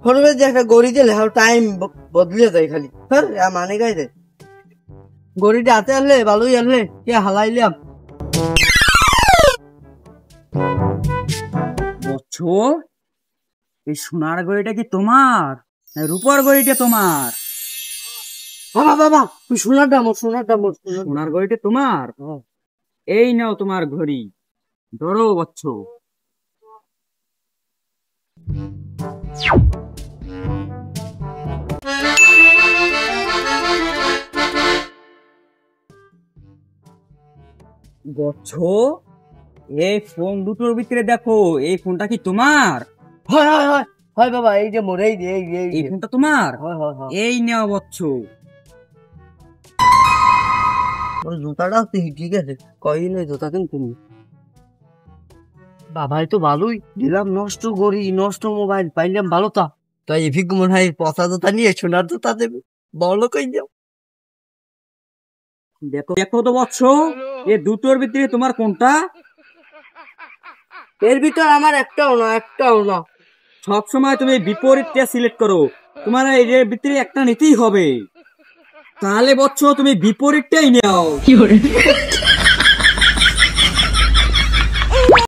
ফোনের যে একটা গড়ি দিলে টাইম বদলে যায় খালি মানে গাইছে গড়িটা হাতে আনলে ভালোই আনলে কে হালাইলাম বচ্চো এই সোনার গড়িটা কি তোমার রূপার গড়িটা তোমার? বাবা বাবা তুই সোনারটা মোর সোনার গড়িটা তোমার? এই নাও তোমার ঘড়ি, ধরো বচ্চো। বচ্চো এই ফোন দুটোর ভিতরে দেখো, এই ফোনটা কি তোমার? হয় হয় হয় হয় বাবা, এই যে মোর এই ফোনটা তোমার? হয় হয় হয়। এই নাও বচ্চো। ওই জুতাটাও ঠিক আছে, কয়দিন ওই জুতা কিন্তু বাবাই তো ভালোই দিলাম, নষ্ট করি নষ্ট মোবাইল পাইলাম ভালো তা তাই এভিক মনে হয় পচা জুতা নিয়ে সোনার জুতা দেবে, বলো কই যাও। দেখো দেখো তো বচ্চো, এই দুটোর ভিতরে তোমার কোনটা? এর ভিতর আমার একটাও না। সব সময় তুমি বিপরীতটা সিলেক্ট করো, তোমার এর ভিতরে একটা নিতেই হবে। তাহলে বচ্চো তুমি বিপরীতটাই নাও।